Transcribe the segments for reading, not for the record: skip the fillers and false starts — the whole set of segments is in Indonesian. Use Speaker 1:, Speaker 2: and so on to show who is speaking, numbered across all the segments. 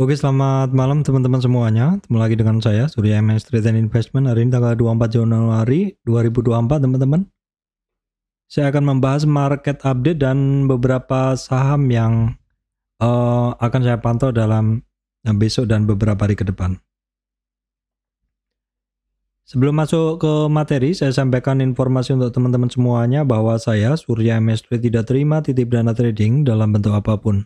Speaker 1: Oke, selamat malam teman-teman semuanya. Ketemu lagi dengan saya, Surya MS Trade and Investment. Hari ini tanggal 24 Januari 2024, teman-teman. Saya akan membahas market update dan beberapa saham yang akan saya pantau dalam besok dan beberapa hari ke depan. Sebelum masuk ke materi, saya sampaikan informasi untuk teman-teman semuanya bahwa saya, Surya MS Trade, tidak terima titip dana trading dalam bentuk apapun.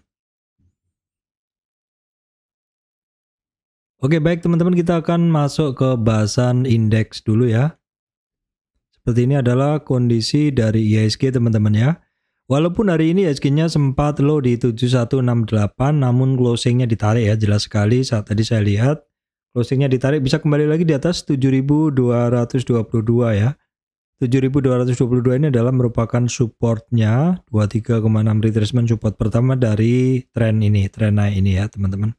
Speaker 1: Oke, baik teman-teman, kita akan masuk ke bahasan indeks dulu ya. Seperti ini adalah kondisi dari IHSG teman-teman ya. Walaupun hari ini IHSG-nya sempat low di 7168, namun closingnya ditarik ya, jelas sekali saat tadi saya lihat. Closingnya ditarik bisa kembali lagi di atas 7222 ya. 7222 ini adalah merupakan supportnya, 23,6 retracement support pertama dari tren ini, tren naik ini ya teman-teman.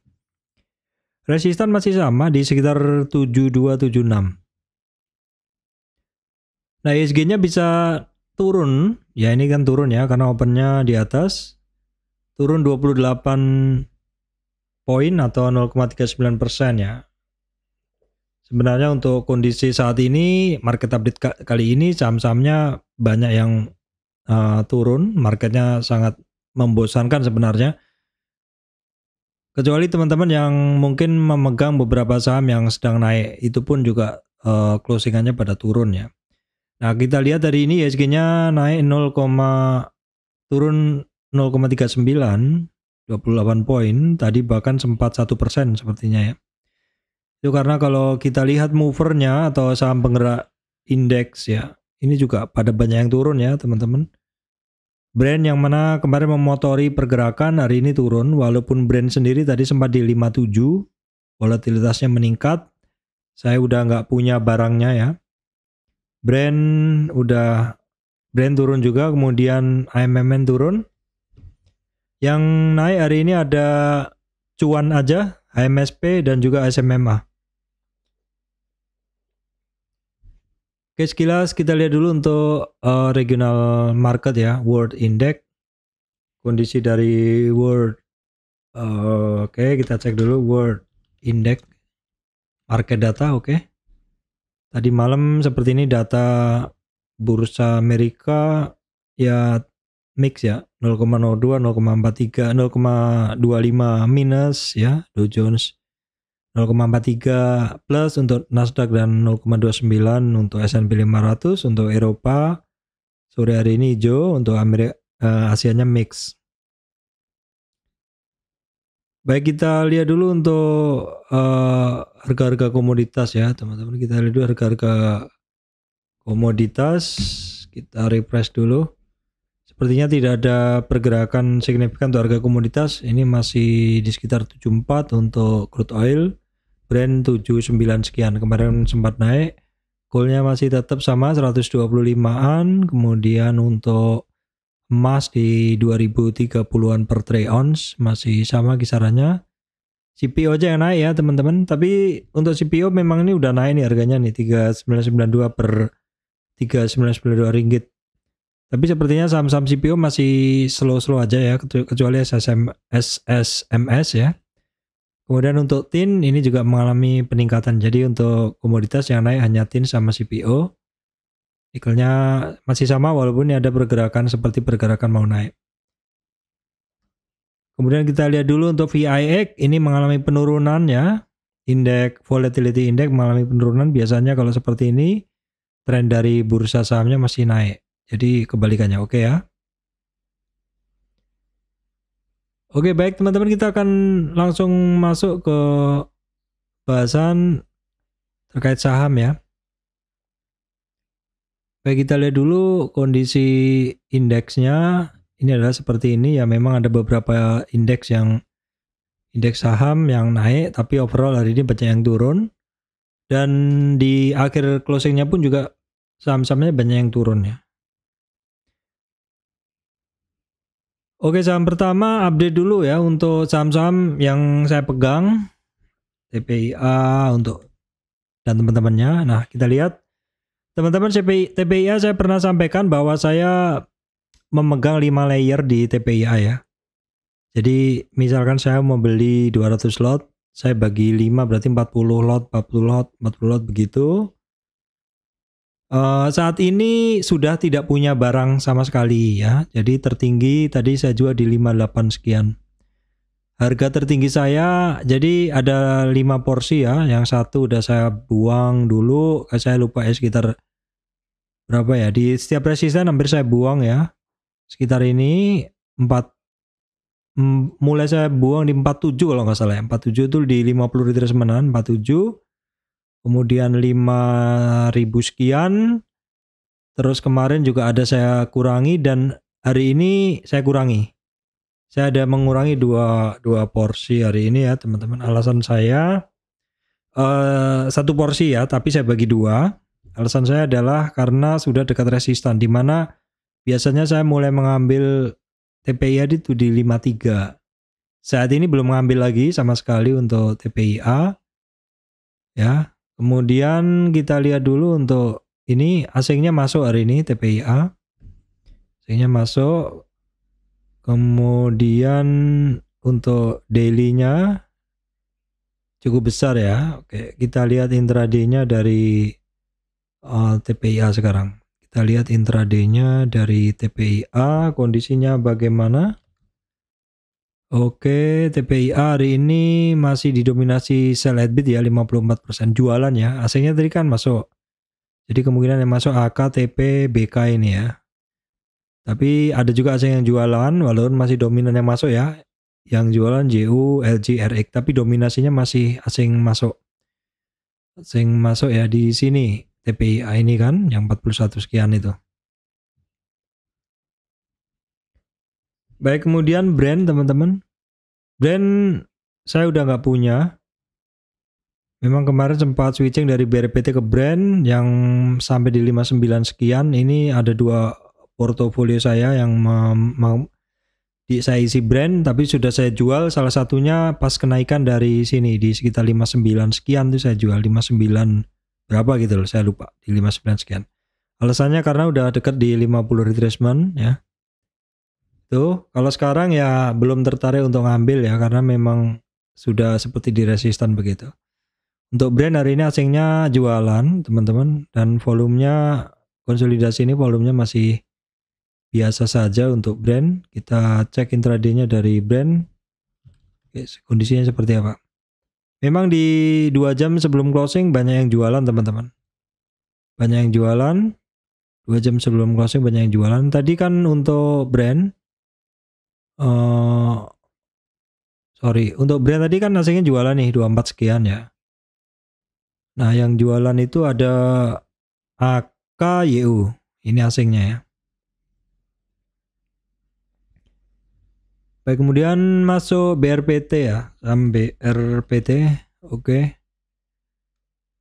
Speaker 1: Resistan masih sama di sekitar 7276. Nah, IHSG-nya bisa turun, ya ini kan turun ya karena opennya di atas, turun 28 poin atau 0,39% ya. Sebenarnya untuk kondisi saat ini, market update kali ini saham-sahamnya banyak yang turun, marketnya sangat membosankan sebenarnya. Kecuali teman-teman yang mungkin memegang beberapa saham yang sedang naik, itu pun juga closingannya pada turun ya. Nah, kita lihat hari ini IHSG-nya naik turun 0,39, 28 poin, tadi bahkan sempat 1% sepertinya ya. Itu karena kalau kita lihat movernya atau saham penggerak indeks ya, ini juga pada banyak yang turun ya teman-teman. Brand yang mana kemarin memotori pergerakan hari ini turun, walaupun brand sendiri tadi sempat di 57, volatilitasnya meningkat. Saya udah nggak punya barangnya ya. Brand turun juga, kemudian AMMN turun. Yang naik hari ini ada Cuan aja, HMSP dan juga SMMA. Oke, sekilas kita lihat dulu untuk regional market ya, World Index. Kondisi dari World, oke, kita cek dulu World Index market data, oke. Tadi malam seperti ini data bursa Amerika ya mix ya, 0,02, 0,43, 0,25 minus ya, Dow Jones 0,43 plus untuk Nasdaq dan 0,29 untuk S&P 500. Untuk Eropa sore hari ini hijau, untuk Asianya mix. Baik, kita lihat dulu untuk harga-harga komoditas ya teman-teman. Kita lihat dulu harga-harga komoditas, kita refresh dulu. Sepertinya tidak ada pergerakan signifikan untuk harga komoditas. Ini masih di sekitar 74 untuk crude oil, Brent 79 sekian. Kemarin sempat naik. Goldnya masih tetap sama 125-an. Kemudian untuk emas di 2030-an per troy ounce masih sama kisarannya. CPO aja yang naik ya teman-teman. Tapi untuk CPO memang ini udah naik nih harganya nih, 3992 per 3992 ringgit. Tapi sepertinya saham-saham CPO masih slow-slow aja ya, kecuali SSMS ya. Kemudian untuk tin ini juga mengalami peningkatan. Jadi untuk komoditas yang naik hanya tin sama CPO. Nikelnya masih sama walaupun ini ada pergerakan seperti pergerakan mau naik. Kemudian kita lihat dulu untuk VIX, ini mengalami penurunan ya. Indeks volatility index mengalami penurunan. Biasanya kalau seperti ini tren dari bursa sahamnya masih naik. Jadi kebalikannya, oke ya. Oke, baik teman-teman, kita akan langsung masuk ke bahasan terkait saham ya. Baik, kita lihat dulu kondisi indeksnya. Ini adalah seperti ini ya, memang ada beberapa indeks saham yang naik, tapi overall hari ini banyak yang turun. Dan di akhir closingnya pun juga saham-sahamnya banyak yang turun ya. Oke, saham pertama update dulu ya untuk saham-saham yang saya pegang, TPIA untuk dan teman-temannya. Nah, kita lihat teman-teman, TPIA saya pernah sampaikan bahwa saya memegang 5 layer di TPIA ya. Jadi misalkan saya mau beli 200 lot, saya bagi 5 berarti 40 lot, 40 lot, 40 lot begitu. Saat ini sudah tidak punya barang sama sekali ya. Jadi tertinggi tadi saya jual di 58 sekian. Harga tertinggi saya jadi ada 5 porsi ya. Yang satu udah saya buang dulu, saya lupa ya sekitar berapa ya. Di setiap resisten hampir saya buang ya. Sekitar ini 4 mulai saya buang di 47 kalau nggak salah ya. 47 itu di 50 retracement 47. Kemudian 5.000 sekian. Terus kemarin juga ada saya kurangi dan hari ini saya kurangi. Saya ada mengurangi dua porsi hari ini ya teman-teman. Alasan saya satu porsi ya, tapi saya bagi dua. Alasan saya adalah karena sudah dekat resistan, di mana biasanya saya mulai mengambil TPIA itu di 53. Saat ini belum mengambil lagi sama sekali untuk TPIA. Ya. Kemudian kita lihat dulu untuk ini asingnya masuk hari ini TPIA. Asingnya masuk. Kemudian untuk daily-nya cukup besar ya. Oke, kita lihat intraday-nya dari TPIA sekarang. Kita lihat intraday-nya dari TPIA, kondisinya bagaimana? Oke, TPIA hari ini masih didominasi sell at bid ya, 54% jualan ya. Asingnya tadi kan masuk. Jadi kemungkinan yang masuk AK, TP, BK ini ya. Tapi ada juga asing yang jualan, walaupun masih dominan yang masuk ya. Yang jualan JU, LG, RX, tapi dominasinya masih asing masuk. Asing masuk ya di sini. TPIA ini kan yang 41 sekian itu. Baik, kemudian brand teman-teman. Brand saya udah nggak punya. Memang kemarin sempat switching dari BRPT ke brand yang sampai di 59 sekian. Ini ada dua portofolio saya yang mau saya isi brand, tapi sudah saya jual. Salah satunya pas kenaikan dari sini di sekitar 59 sekian tuh saya jual 59 berapa gitu loh, saya lupa, di 59 sekian. Alasannya karena udah deket di 50 retracement ya. Tuh, kalau sekarang ya belum tertarik untuk ngambil ya karena memang sudah seperti di resistan begitu. Untuk brand hari ini asingnya jualan teman-teman, dan volumenya konsolidasi ini volumenya masih biasa saja untuk brand. Kita cek intraday-nya dari brand. Oke, kondisinya seperti apa. Memang di 2 jam sebelum closing banyak yang jualan teman-teman. Banyak yang jualan. 2 jam sebelum closing banyak yang jualan. Tadi kan untuk brand untuk brand tadi kan asingnya jualan nih 24 sekian ya. Nah, yang jualan itu ada AKYU. Ini asingnya ya. Baik, kemudian masuk BRPT ya. Saham BRPT. Oke.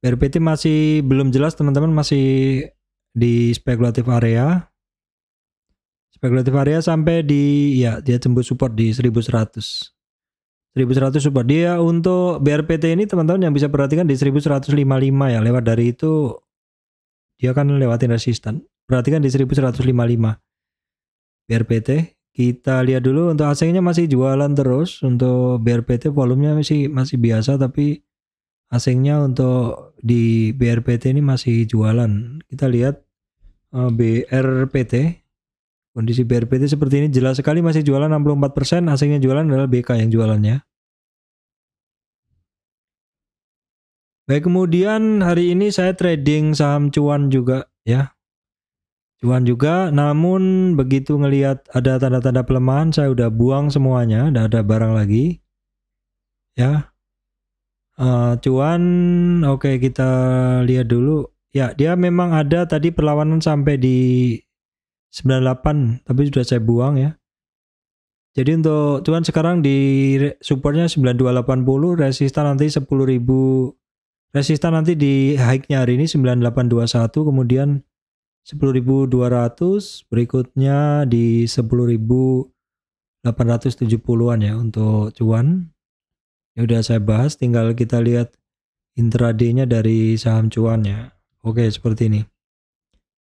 Speaker 1: BRPT masih belum jelas teman-teman, masih di spekulatif area. Spekulatif area sampai di ya dia tembus support di 1100. 1100 support. Dia untuk BRPT ini teman-teman yang bisa perhatikan di 1155 ya. Lewat dari itu dia kan lewatin resistan. Perhatikan di 1155 BRPT. Kita lihat dulu untuk asingnya masih jualan terus. Untuk BRPT volumenya masih biasa, tapi asingnya untuk di BRPT ini masih jualan. Kita lihat BRPT. Kondisi BRPT seperti ini jelas sekali masih jualan 64%, asingnya jualan adalah BK yang jualannya. Baik, kemudian hari ini saya trading saham cuan juga ya. Cuan juga, namun begitu ngelihat ada tanda-tanda pelemahan saya udah buang semuanya, udah ada barang lagi. Ya. Cuan oke, kita lihat dulu. Ya, dia memang ada tadi perlawanan sampai di 98, tapi sudah saya buang ya. Jadi untuk cuan sekarang di supportnya 9280, resistan nanti 10.000, resistan nanti di high-nya hari ini 9821, kemudian 10.200, berikutnya di 10.870-an ya untuk cuan. Ya udah saya bahas, tinggal kita lihat intraday-nya dari saham cuan ya. Oke, seperti ini.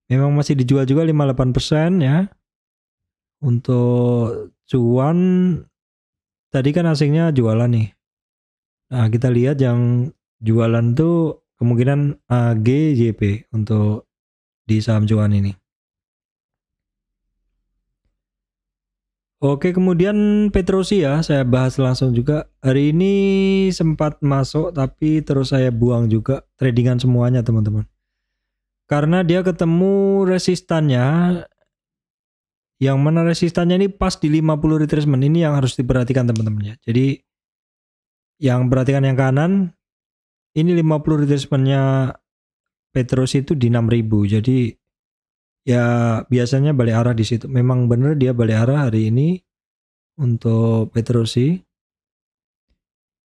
Speaker 1: Memang masih dijual juga 58% ya. Untuk cuan tadi kan asingnya jualan nih. Nah, kita lihat yang jualan tuh kemungkinan AGJP untuk di saham cuan ini. Oke, kemudian Petrosi ya, saya bahas langsung juga. Hari ini sempat masuk tapi terus saya buang juga tradingan semuanya teman-teman. Karena dia ketemu resistannya, yang mana resistannya ini pas di 50 retracement. Ini yang harus diperhatikan teman-teman ya. Jadi yang perhatikan yang kanan, ini 50 retracementnya Petrosi itu di 6000. Jadi ya biasanya balik arah di situ. Memang benar dia balik arah hari ini untuk Petrosi.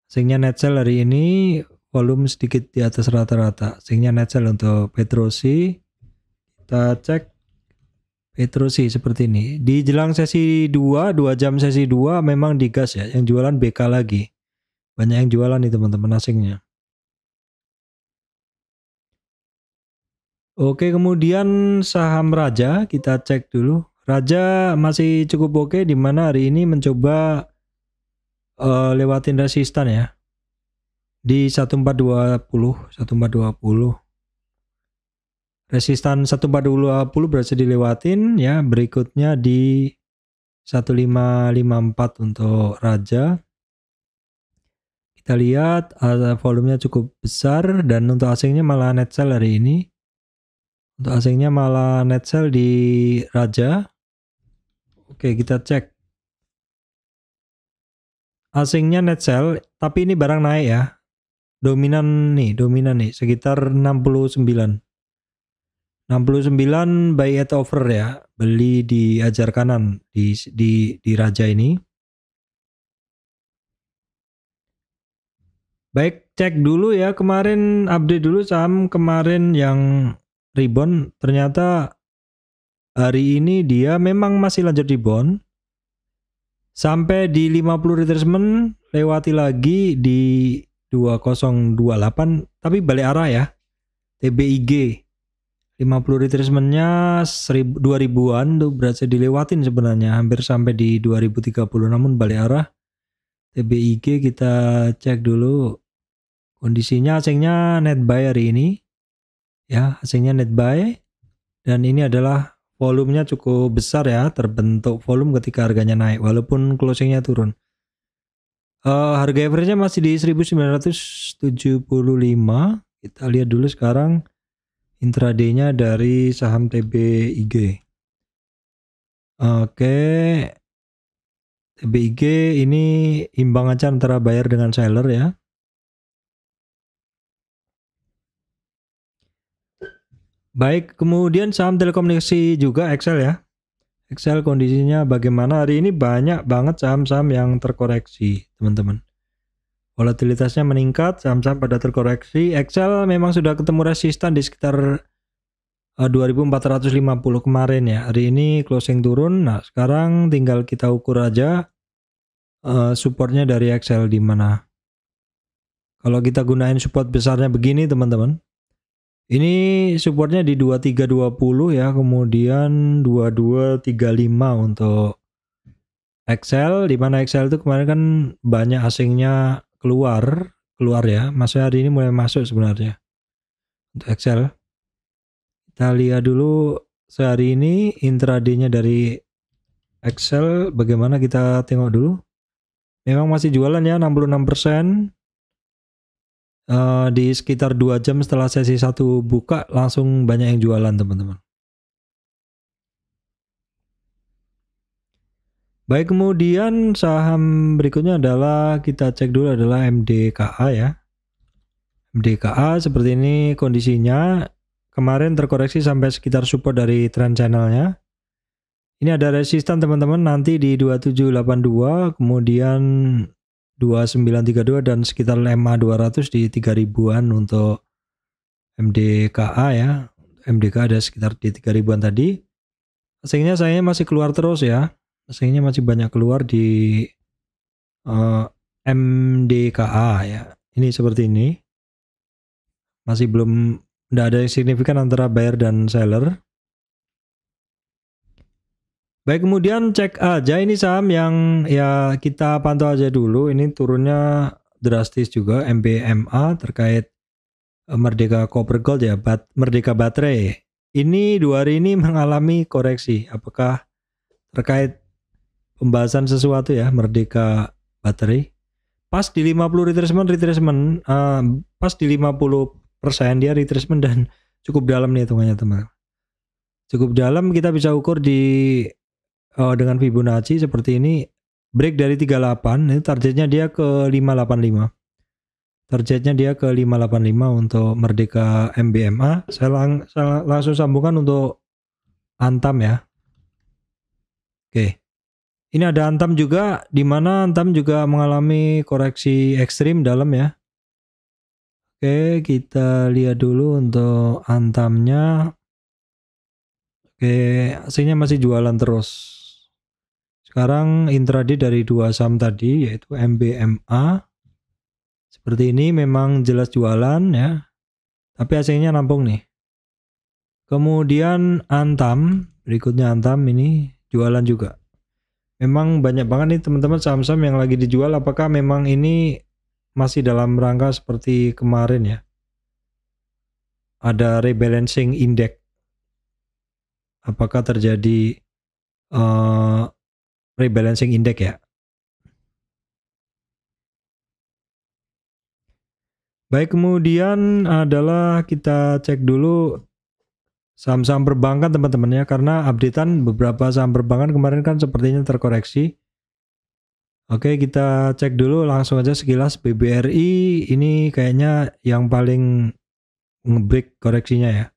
Speaker 1: Sehingga net sell hari ini volume sedikit di atas rata-rata. Sehingga net sell untuk Petrosi. Kita cek Petrosi seperti ini. Di jelang sesi 2 jam sesi 2 memang digas ya. Yang jualan BK lagi. Banyak yang jualan nih teman-teman asingnya. Oke, kemudian saham Raja kita cek dulu. Raja masih cukup oke, di mana hari ini mencoba lewatin resistan ya. Di 1420. Resistan 1420 berhasil dilewatin ya. Berikutnya di 1554 untuk Raja. Kita lihat volumenya cukup besar dan untuk asingnya malah net sell hari ini. Untuk asingnya malah net sell di Raja. Oke, kita cek. Asingnya net sell, tapi ini barang naik ya. Dominan nih, sekitar 69. 69 buy at over ya. Beli di ajar kanan di Raja ini. Baik, cek dulu ya, kemarin update dulu saham kemarin yang rebound, ternyata hari ini dia memang masih lanjut rebound sampai di 50 retracement, lewati lagi di 2028 tapi balik arah ya. TBIG 50 retracementnya 2000-an tuh berhasil dilewatin sebenarnya, hampir sampai di 2030, namun balik arah. TBIG kita cek dulu kondisinya. Asingnya net buy hari ini ya, asingnya net buy, dan ini adalah volumenya cukup besar ya, terbentuk volume ketika harganya naik walaupun closingnya turun. Harga average-nya masih di 1975. Kita lihat dulu sekarang intraday-nya dari saham TBIG. Oke, TBIG ini imbang aja antara buyer dengan seller ya. Baik, kemudian saham telekomunikasi juga Excel ya. Excel kondisinya bagaimana? Hari ini banyak banget saham-saham yang terkoreksi, teman-teman. Volatilitasnya meningkat, saham-saham pada terkoreksi. Excel memang sudah ketemu resistan di sekitar 2450 kemarin ya. Hari ini closing turun. Nah, sekarang tinggal kita ukur aja supportnya dari Excel di mana. Kalau kita gunain support besarnya begini, teman-teman. Ini supportnya di 2320 ya, kemudian 2235 untuk Excel, di mana Excel itu kemarin kan banyak asingnya keluar ya. Maksudnya hari ini mulai masuk sebenarnya untuk Excel. Kita lihat dulu sehari ini intraday-nya dari Excel bagaimana, kita tengok dulu. Memang masih jualan ya, 66%. Di sekitar 2 jam setelah sesi 1 buka langsung banyak yang jualan, teman-teman. Baik, kemudian saham berikutnya adalah kita cek dulu adalah MDKA ya. MDKA seperti ini kondisinya. Kemarin terkoreksi sampai sekitar support dari trend channelnya. Ini ada resistan teman-teman nanti di 2782, kemudian 2932 dan sekitar MA 200 di 3000-an untuk MDKA ya. MDKA ada sekitar di 3000-an tadi. Asingnya saya masih keluar terus ya. Asingnya masih banyak keluar di MDKA ya. Ini seperti ini. Masih belum, tidak ada yang signifikan antara buyer dan seller. Baik, kemudian cek aja ini saham yang ya kita pantau aja dulu. Ini turunnya drastis juga MBMA terkait Merdeka Copper Gold ya, Merdeka Baterai. Ini 2 hari ini mengalami koreksi. Apakah terkait pembahasan sesuatu ya Merdeka Baterai? Pas di 50 retracement, pas di 50% dia retracement dan cukup dalam nih hitungannya teman. Cukup dalam, kita bisa ukur di dengan Fibonacci seperti ini. Break dari 38, ini targetnya dia ke 585. Targetnya dia ke 585 untuk Merdeka MBMA. Saya langsung sambungkan untuk Antam ya. Oke. Ini ada Antam juga, di mana Antam juga mengalami koreksi ekstrim dalam ya. Oke, kita lihat dulu untuk Antamnya. Oke, hasilnya masih jualan terus. Sekarang intraday dari 2 saham tadi yaitu MBMA. Seperti ini memang jelas jualan ya. Tapi hasilnya nampung nih. Kemudian Antam, berikutnya Antam ini jualan juga. Memang banyak banget nih teman-teman saham-saham yang lagi dijual. Apakah memang ini masih dalam rangka seperti kemarin ya? Ada rebalancing index. Apakah terjadi rebalancing index ya? Baik, kemudian adalah kita cek dulu saham-saham perbankan teman-teman ya, karena updatean beberapa saham perbankan kemarin kan sepertinya terkoreksi. Oke, kita cek dulu langsung aja sekilas. BBRI ini kayaknya yang paling ngebreak koreksinya ya.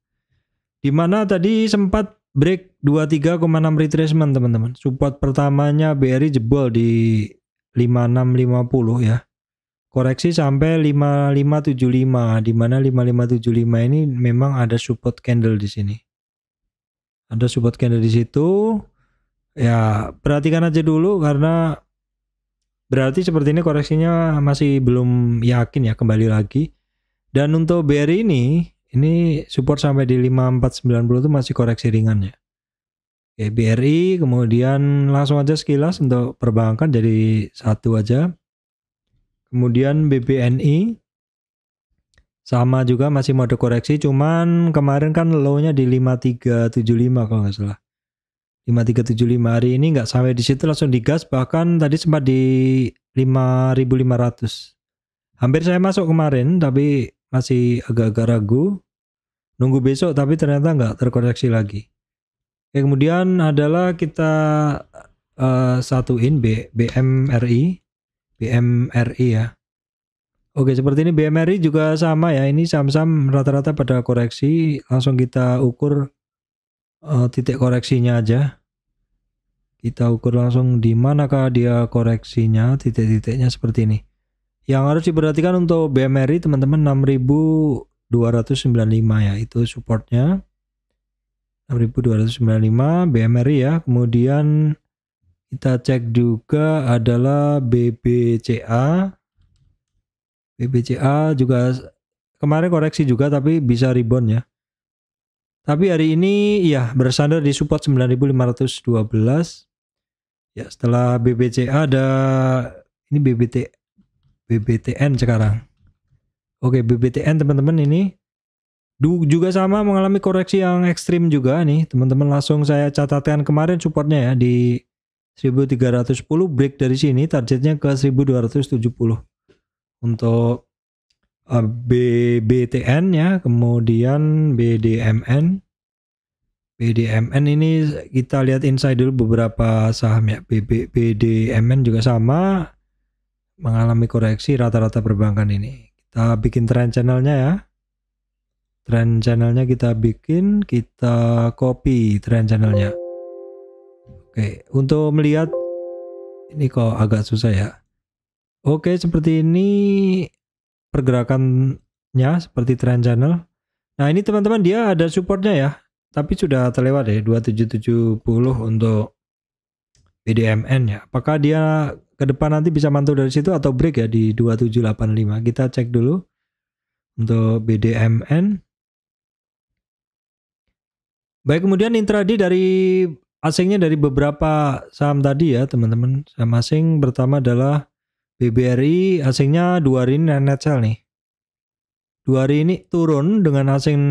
Speaker 1: Dimana tadi sempat break 23,6 retracement teman-teman. Support pertamanya BRI jebol di 5650 ya. Koreksi sampai 5575, di mana 5575 ini memang ada support candle di sini. Ada support candle di situ. Ya, perhatikan aja dulu karena berarti seperti ini koreksinya masih belum yakin ya kembali lagi. Dan untuk BRI ini support sampai di 5490 itu masih koreksi ringan ya. Oke, BRI, kemudian langsung aja sekilas untuk perbankan jadi satu aja. Kemudian BBNI sama juga masih mode koreksi, cuman kemarin kan low-nya di 5375 kalau nggak salah. 5375, hari ini nggak sampai di situ, langsung digas, bahkan tadi sempat di 5500. Hampir saya masuk kemarin tapi masih agak-agak ragu. Nunggu besok tapi ternyata nggak terkoreksi lagi. Oke, kemudian adalah kita satuin BMRI ya. Oke, seperti ini BMRI juga sama ya. Ini saham-saham rata-rata pada koreksi. Langsung kita ukur titik koreksinya aja. Kita ukur langsung di manakah dia koreksinya, titik-titiknya seperti ini. Yang harus diperhatikan untuk BMRI teman-teman 6295 ya, itu supportnya 6295 BMRI ya. Kemudian kita cek juga adalah BBCA juga kemarin koreksi juga tapi bisa rebound ya. Tapi hari ini ya bersandar di support 9512 ya. Setelah BBCA ada ini BBTN sekarang. Oke, BBTN teman-teman ini juga sama mengalami koreksi yang ekstrim juga nih teman-teman. Langsung saya catatkan kemarin supportnya ya di 1310, break dari sini targetnya ke 1270 untuk BBTN ya. Kemudian BDMN ini kita lihat inside dulu beberapa saham ya. BDMN juga sama mengalami koreksi rata-rata perbankan ini. Kita bikin trend channelnya ya. Trend channelnya kita bikin, kita copy trend channelnya. Oke, untuk melihat ini kok agak susah ya. Oke, seperti ini pergerakannya seperti trend channel. Nah, ini teman-teman dia ada supportnya ya. Tapi sudah terlewat ya 2770 untuk BDMN ya. Apakah dia ke depan nanti bisa mantul dari situ atau break ya di 2785? Kita cek dulu untuk BDMN. Baik, kemudian intraday dari asingnya dari beberapa saham tadi ya teman-teman. Saham asing pertama adalah BBRI, asingnya 2 hari ini net sell nih. 2 hari ini turun dengan asing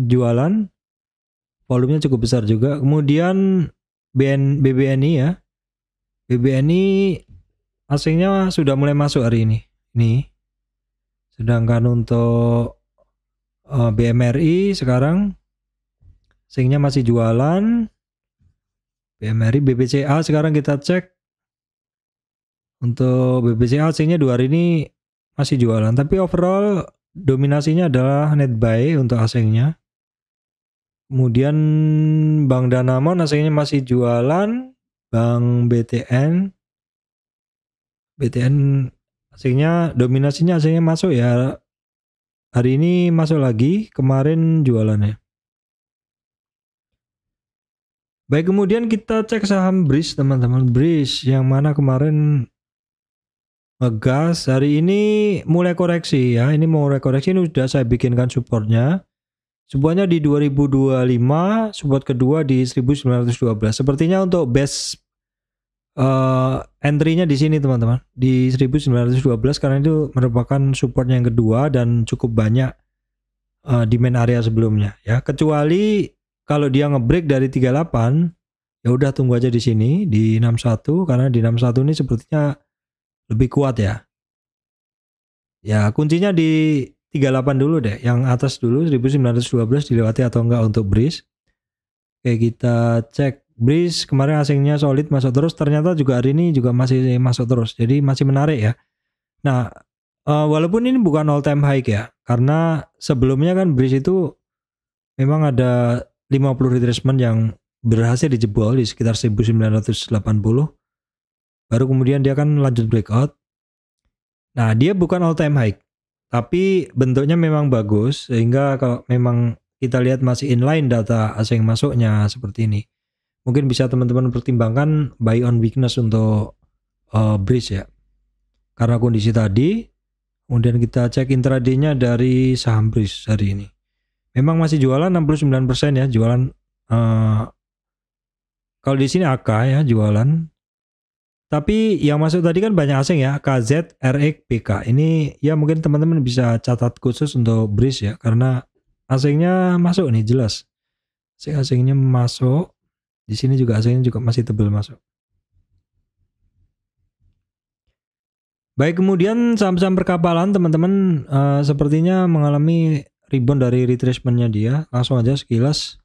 Speaker 1: jualan, volumenya cukup besar juga. Kemudian BBNI ya, BBNI asingnya sudah mulai masuk hari ini. Nih. Sedangkan untuk BMRI sekarang asingnya masih jualan. BMRI, BBCA sekarang kita cek. Untuk BBCA asingnya 2 hari ini masih jualan, tapi overall dominasinya adalah net buy untuk asingnya. Kemudian Bank Danamon asingnya masih jualan. Bank BTN asingnya dominasinya asingnya masuk ya. Hari ini masuk lagi, kemarin jualannya. Baik, kemudian kita cek saham BRIS teman-teman. BRIS yang mana kemarin ngegas, hari ini mulai koreksi ya. Ini mau koreksi, ini sudah saya bikinkan supportnya. Supportnya di 2025, support kedua di 1912. Sepertinya untuk base entry-nya di sini teman-teman, di 1912 karena itu merupakan supportnya yang kedua dan cukup banyak demand area sebelumnya ya. Kecuali kalau dia ngebreak dari 38, ya udah tunggu aja di sini di 61 karena di 61 ini sepertinya lebih kuat ya. Ya kuncinya di 38 dulu deh, yang atas dulu 1912 dilewati atau enggak untuk BRIS. Oke, kita cek BRIS kemarin asingnya solid masuk terus, ternyata juga hari ini juga masih masuk terus, jadi masih menarik ya. Nah walaupun ini bukan all time high ya, karena sebelumnya kan BRIS itu memang ada 50 retracement yang berhasil dijebol di sekitar 1980. Baru kemudian dia kan lanjut breakout. Nah, dia bukan all time high, tapi bentuknya memang bagus sehingga kalau memang kita lihat masih inline data asing masuknya seperti ini, mungkin bisa teman-teman pertimbangkan buy on weakness untuk BRIS ya. Karena kondisi tadi, kemudian kita cek intraday-nya dari saham BRIS hari ini. Memang masih jualan 69% ya, jualan kalau di sini AK ya jualan. Tapi yang masuk tadi kan banyak asing ya, KZ, RX, BK. Ini ya mungkin teman-teman bisa catat khusus untuk BRIS ya, karena asingnya masuk nih jelas. Asingnya masuk. Di sini juga asingnya juga masih tebal masuk. Baik, kemudian saham-saham perkapalan teman-teman sepertinya mengalami rebound dari retracement-nya dia. Langsung aja sekilas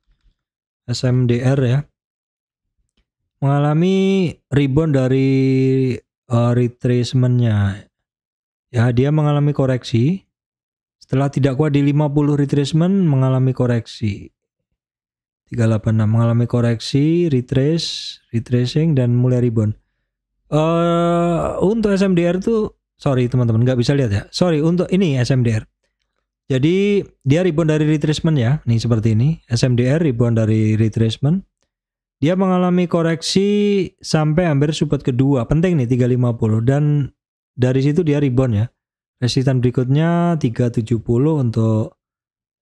Speaker 1: SMDR ya. Mengalami rebound dari retracement-nya. Ya, dia mengalami koreksi. Setelah tidak kuat di 50 retracement mengalami koreksi. 386 mengalami koreksi, retracing dan mulai rebound. Untuk SMDR tuh sorry teman-teman nggak bisa lihat ya. Sorry, untuk ini SMDR. Jadi dia rebound dari retracement ya. Nih seperti ini. SMDR rebound dari retracement. Dia mengalami koreksi sampai hampir support kedua. Penting nih 350 dan dari situ dia rebound ya. Resisten berikutnya 370 untuk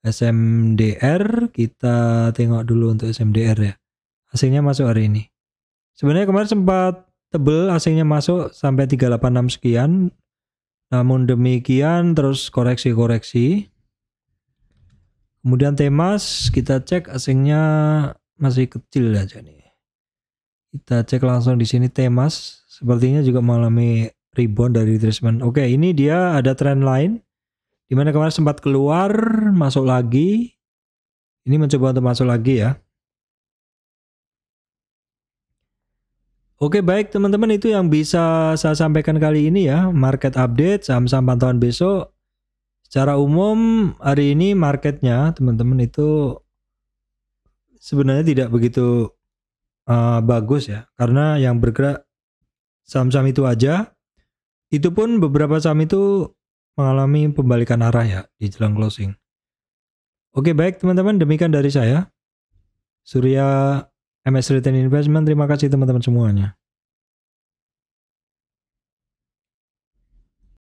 Speaker 1: SMDR. Kita tengok dulu untuk SMDR ya. Asingnya masuk hari ini. Sebenarnya kemarin sempat tebel asingnya masuk sampai 386 sekian. Namun demikian terus koreksi-koreksi. Kemudian Temas kita cek asingnya masih kecil aja nih. Kita cek langsung di sini Temas sepertinya juga mengalami rebound dari retracement. Oke, ini dia ada trend line dimana kemarin sempat keluar, masuk lagi. Ini mencoba untuk masuk lagi ya. Oke, baik teman-teman, itu yang bisa saya sampaikan kali ini ya. Market update, saham-saham pantauan besok. Secara umum hari ini marketnya teman-teman itu sebenarnya tidak begitu bagus ya. Karena yang bergerak saham-saham itu aja. Itu pun beberapa saham itu mengalami pembalikan arah ya di jelang closing. Oke, baik teman-teman, demikian dari saya. Surya MS Retail Investment, terima kasih teman-teman semuanya.